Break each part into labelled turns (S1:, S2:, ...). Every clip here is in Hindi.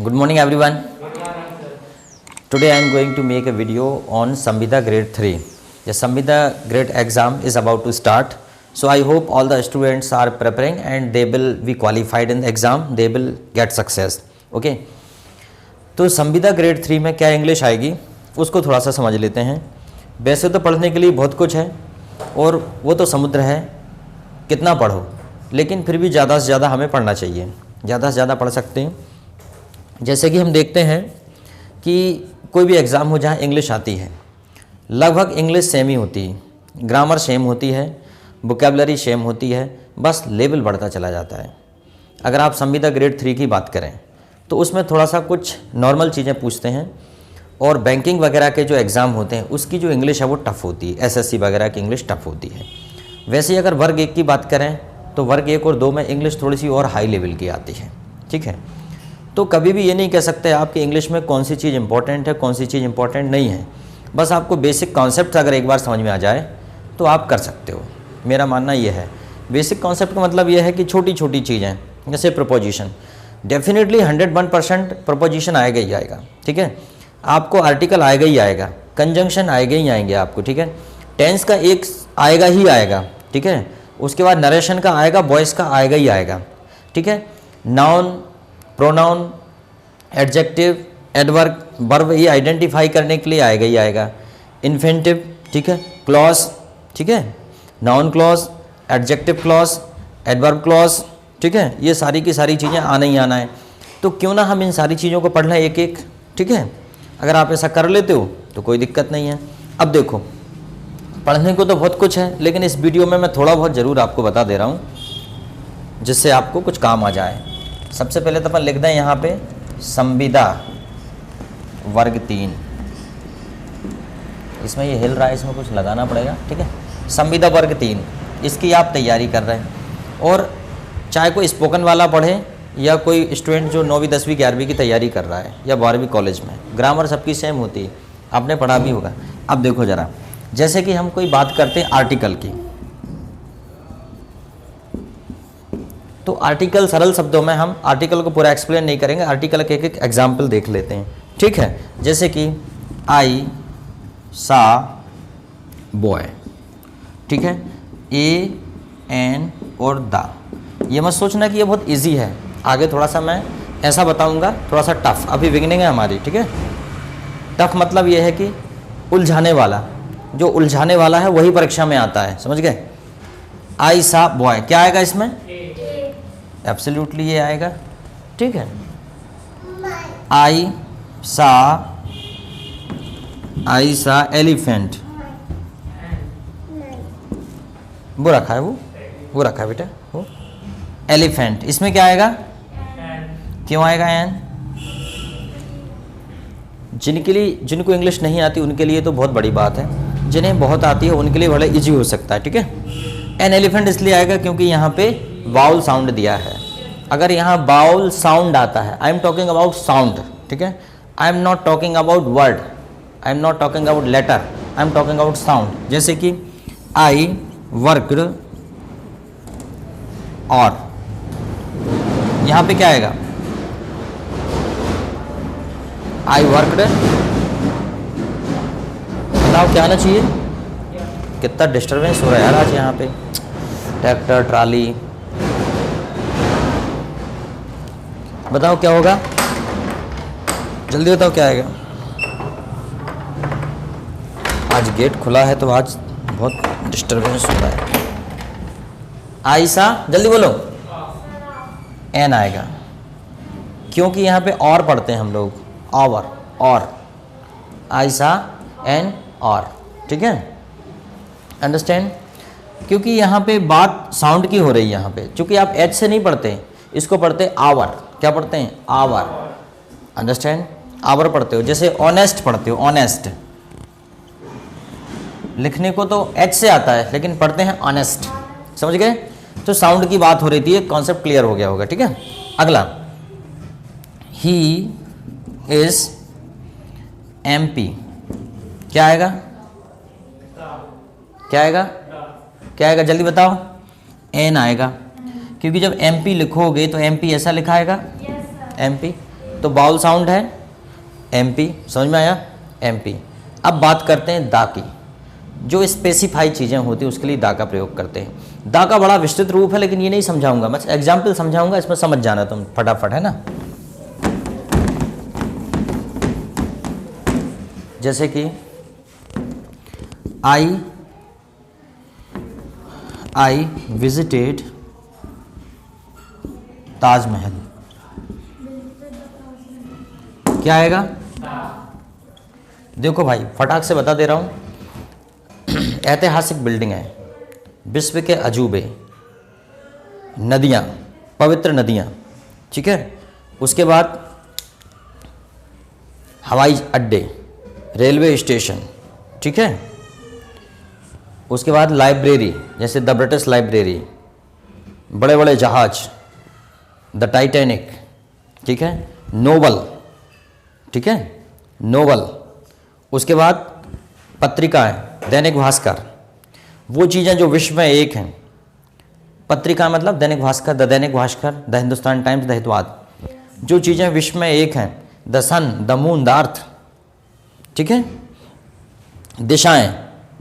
S1: Good morning everyone. Today I am going to make a video on Samvida grade 3. The Samvida grade exam is about to start. So I hope all the students are preparing and they will be qualified in the exam. They will get success. Okay. तो संविदा ग्रेड 3 में क्या इंग्लिश आएगी उसको थोड़ा सा समझ लेते हैं। वैसे तो पढ़ने के लिए बहुत कुछ है और वो तो समुद्र है, कितना पढ़ो, लेकिन फिर भी ज़्यादा से ज़्यादा हमें पढ़ना चाहिए। ज़्यादा से ज़्यादा पढ़ सकते हैं। जैसे कि हम देखते हैं कि कोई भी एग्ज़ाम हो जहाँ इंग्लिश आती है, लगभग इंग्लिश सेम ही होती है, ग्रामर सेम होती है, वोकैबुलरी सेम होती है, बस लेवल बढ़ता चला जाता है। अगर आप संविदा ग्रेड 3 की बात करें तो उसमें थोड़ा सा कुछ नॉर्मल चीज़ें पूछते हैं और बैंकिंग वगैरह के जो एग्ज़ाम होते हैं उसकी जो इंग्लिश है वो टफ़ होती है, एसएससी वगैरह की इंग्लिश टफ़ होती है। वैसे ही अगर वर्ग 1 की बात करें तो वर्ग 1 और 2 में इंग्लिश थोड़ी सी और हाई लेवल की आती है। ठीक है, तो कभी भी ये नहीं कह सकते आप कि इंग्लिश में कौन सी चीज़ इंपॉर्टेंट है, कौन सी चीज़ इंपॉर्टेंट नहीं है। बस आपको बेसिक कॉन्सेप्ट अगर एक बार समझ में आ जाए तो आप कर सकते हो। मेरा मानना ये है, बेसिक कॉन्सेप्ट का मतलब ये है कि छोटी छोटी चीज़ें जैसे प्रपोजिशन, डेफिनेटली 101% प्रपोजिशन आएगा ही आएगा। ठीक है, आपको आर्टिकल आएगा ही आएगा, कंजंक्शन आएगा ही आएंगे आपको। ठीक है, टेंस का एक आएगा ही आएगा। ठीक है, उसके बाद नरेशन का आएगा, वॉइस का आएगा ही आएगा। ठीक है, noun, pronoun, adjective, adverb, verb ये आइडेंटिफाई करने के लिए आएगा ही आएगा। इन्फिनिटिव, ठीक है, क्लॉज, ठीक है, noun clause, adjective clause, adverb clause, ठीक है, ये सारी की सारी चीज़ें आना ही आना है। तो क्यों ना हम इन सारी चीज़ों को पढ़ लें एक एक। ठीक है, अगर आप ऐसा कर लेते हो तो कोई दिक्कत नहीं है। अब देखो, पढ़ने को तो बहुत कुछ है, लेकिन इस वीडियो में मैं थोड़ा बहुत ज़रूर आपको बता दे रहा हूँ जिससे आपको कुछ काम आ जाए। सबसे पहले तो अपन लिख दें यहाँ पे संविदा वर्ग 3। इसमें ये हिल रहा है, इसमें कुछ लगाना पड़ेगा। ठीक है, संविदा वर्ग 3 इसकी आप तैयारी कर रहे हैं। और चाहे कोई स्पोकन वाला पढ़े या कोई स्टूडेंट जो 9वीं 10वीं 11वीं की तैयारी कर रहा है या 12वीं कॉलेज में, ग्रामर सबकी सेम होती है, आपने पढ़ा भी होगा। अब देखो ज़रा, जैसे कि हम कोई बात करते हैं आर्टिकल की, तो आर्टिकल सरल शब्दों में हम आर्टिकल को पूरा एक्सप्लेन नहीं करेंगे, आर्टिकल के एक एक एग्जाम्पल देख लेते हैं। ठीक है, जैसे कि आई सा बॉय। ठीक है, ए एन और दा। ये मत सोचना कि ये बहुत इजी है, आगे थोड़ा सा मैं ऐसा बताऊंगा, थोड़ा सा टफ। अभी बिगनिंग है हमारी। ठीक है, टफ मतलब ये है कि उलझाने वाला, जो उलझाने वाला है वही परीक्षा में आता है, समझ गए। आई सा बॉय, क्या आएगा इसमें? एब्सोल्युटली ये आएगा। ठीक है, आई सा एलिफेंट, वो रखा है, वो रखा है बेटा, वो एलिफेंट। इसमें क्या आएगा? क्यों आएगा एन? जिनको इंग्लिश नहीं आती उनके लिए तो बहुत बड़ी बात है, जिन्हें बहुत आती है उनके लिए बड़ा इजी हो सकता है। ठीक है, एन एलिफेंट इसलिए आएगा क्योंकि यहाँ पे बाउल साउंड दिया है। अगर यहाँ बाउल साउंड आता है, I am talking about sound. ठीक है, I am not talking about word, I am not talking about letter, I am talking about sound. जैसे कि आई वर्कड, और यहाँ पे क्या आएगा? I worked. बताओ क्या आना चाहिए? कितना डिस्टर्बेंस हो रहा है यार आज यहाँ पे, ट्रैक्टर, ट्राली। बताओ क्या होगा, जल्दी बताओ क्या आएगा। आज गेट खुला है तो आज बहुत डिस्टर्बेंस हो रहा है। आयशा, जल्दी बोलो। एन आएगा क्योंकि यहाँ पे और पढ़ते हैं हम लोग, और आयशा एन और। ठीक है, अंडरस्टैंड, क्योंकि यहाँ पे बात साउंड की हो रही है। यहाँ पे चूंकि आप एच से नहीं पढ़ते, इसको पढ़ते आवर। क्या पढ़ते हैं? आवर। अंडरस्टैंड, आवर पढ़ते हो। जैसे ऑनेस्ट पढ़ते हो, ऑनेस्ट लिखने को तो एच से आता है लेकिन पढ़ते हैं ऑनेस्ट, समझ गए। तो साउंड की बात हो रही थी, कॉन्सेप्ट क्लियर हो गया होगा। ठीक है, अगला, ही इज MP। क्या आएगा? क्या आएगा? क्या आएगा, जल्दी बताओ। एन आएगा क्योंकि जब MP लिखोगे तो MP ऐसा लिखा आएगा, MP। तो बाउल साउंड है MP, समझ में आया, MP। अब बात करते हैं दा की। जो स्पेसिफाई चीज़ें होती हैं उसके लिए दा का प्रयोग करते हैं। दा का बड़ा विस्तृत रूप है, लेकिन ये नहीं समझाऊंगा, मैं एग्जाम्पल समझाऊंगा, इसमें समझ जाना तुम फटाफट, है ना। जैसे कि आई विजिटेड ताजमहल, क्या आएगा? देखो भाई फटाक से बता दे रहा हूँ, ऐतिहासिक बिल्डिंग है, विश्व के अजूबे, नदियाँ, पवित्र नदियाँ, ठीक है। उसके बाद हवाई अड्डे, रेलवे स्टेशन, ठीक है। उसके बाद लाइब्रेरी, जैसे द ब्रिटिश लाइब्रेरी, बड़े बड़े जहाज, द टाइटैनिक, ठीक है। नोबल, ठीक है, नोबल। उसके बाद पत्रिकाएं, दैनिक भास्कर, वो चीज़ें जो विश्व में एक हैं। पत्रिका मतलब दैनिक Bhaskar, the Dainik Bhaskar, the Hindustan Times, the Hitavada, जो चीज़ें विश्व में एक हैं। The sun, the moon, the earth, ठीक है। दिशाएं,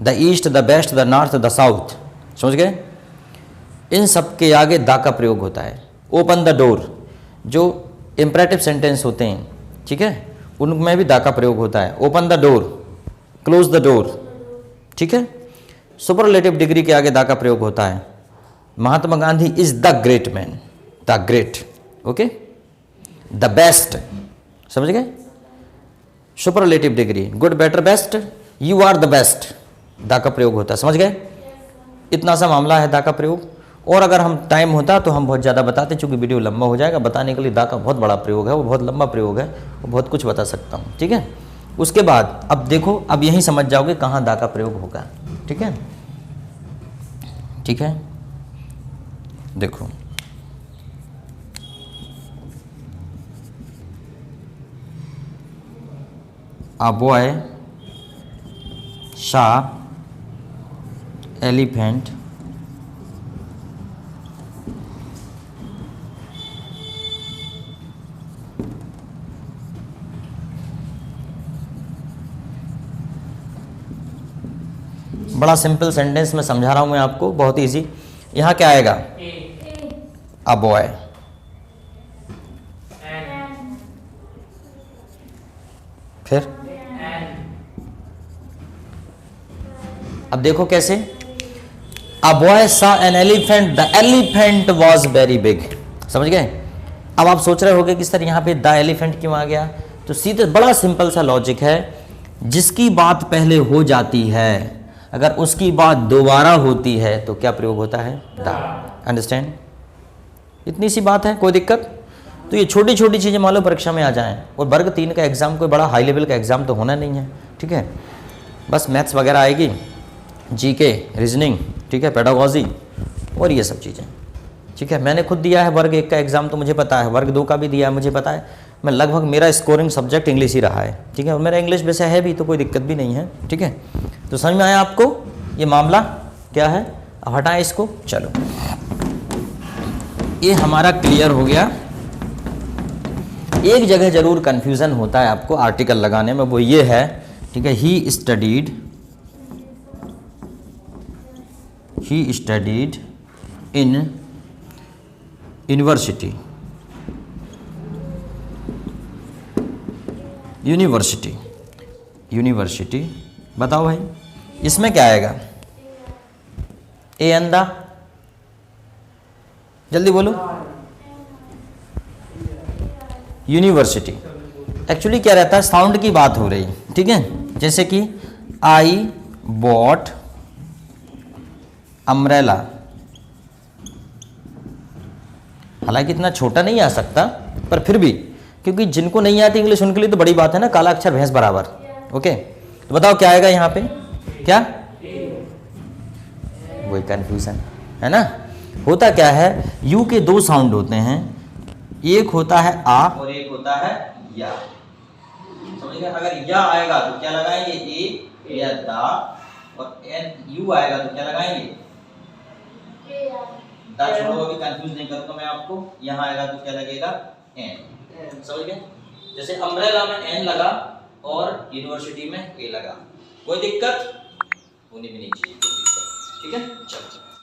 S1: the east, the west, the north, the south, समझ गए। इन सब के आगे दा का प्रयोग होता है। ओपन द डोर, जो इम्परेटिव सेंटेंस होते हैं, ठीक है, उनमें भी दा का प्रयोग होता है। Open the door, close the door, ठीक है। सुपरलेटिव डिग्री के आगे दा का प्रयोग होता है। Mahatma Gandhi is the great man, the great, okay, the best, समझ गए। Superlative degree, good, better, best, you are the best, दा का प्रयोग होता है, समझ गए। इतना सा मामला है दा का प्रयोग। और अगर हम टाइम होता तो हम बहुत ज़्यादा बताते, चूँकि वीडियो लंबा हो जाएगा। बताने के लिए दा का बहुत बड़ा प्रयोग है, वो बहुत लंबा प्रयोग है, वो बहुत कुछ बता सकता हूँ, ठीक है। उसके बाद अब देखो, अब यही समझ जाओगे कहाँ दा का प्रयोग होगा, ठीक है, ठीक है। देखो a boy saw elephant बड़ा सिंपल सेंटेंस में समझा रहा हूं मैं आपको, बहुत इजी। यहाँ क्या आएगा? अ बॉय, फिर अब देखो कैसे। अ बॉय सा an elephant, the elephant was very big, समझ गए। अब आप सोच रहे होगे कि सर यहाँ पे द एलिफेंट क्यों आ गया? तो सीधे बड़ा सिंपल सा लॉजिक है, जिसकी बात पहले हो जाती है अगर उसकी बात दोबारा होती है तो क्या प्रयोग होता है? द। अंडरस्टैंड? इतनी सी बात है, कोई दिक्कत? तो ये छोटी छोटी चीज़ें मान लो परीक्षा में आ जाएं। और वर्ग 3 का एग्जाम कोई बड़ा हाई लेवल का एग्जाम तो होना नहीं है, ठीक है। बस मैथ्स वगैरह आएगी, जीके, रीजनिंग, ठीक है, पेडागॉजी और ये सब चीज़ें, ठीक है। मैंने खुद दिया है वर्ग 1 का एग्ज़ाम तो मुझे पता है, वर्ग 2 का भी दिया है मुझे पता है। मैं लगभग, मेरा स्कोरिंग सब्जेक्ट इंग्लिश ही रहा है, ठीक है, और मेरा इंग्लिश वैसे है भी तो कोई दिक्कत भी नहीं है, ठीक है। तो समझ में आया आपको ये मामला क्या है? अब हटाएं इसको, चलो ये हमारा क्लियर हो गया। एक जगह जरूर कन्फ्यूज़न होता है आपको आर्टिकल लगाने में, वो ये है, ठीक है, he studied in university, university, बताओ भाई इसमें क्या आएगा? ए अंदा, जल्दी बोलो। यूनिवर्सिटी एक्चुअली क्या रहता है, साउंड की बात हो रही, ठीक है। जैसे कि आई बॉट अम्ब्रेला, हालांकि इतना छोटा नहीं आ सकता पर फिर भी, क्योंकि जिनको नहीं आती इंग्लिश उनके लिए तो बड़ी बात है ना, काला अक्षर भैंस बराबर, ओके। तो बताओ क्या आएगा यहाँ पे? क्या? वही कंफ्यूजन है ना। होता क्या है, यू के 2 साउंड होते हैं, एक होता है आ और एक होता है या, समझ गए। अगर या आएगा तो क्या लगाएंगे? ए या दा, और एन यू आएगा तो क्या लगाएंगे? दा। छोड़ो, अभी कंफ्यूज नहीं करूंगा मैं आपको। यहाँ आएगा तो क्या लगेगा? एन, समझ गए। जैसे अम्ब्रेला में एन लगा और यूनिवर्सिटी में ए लगा, कोई दिक्कत होनी भी नहीं चाहिए, कोई दिक्कत। ठीक है, चलो।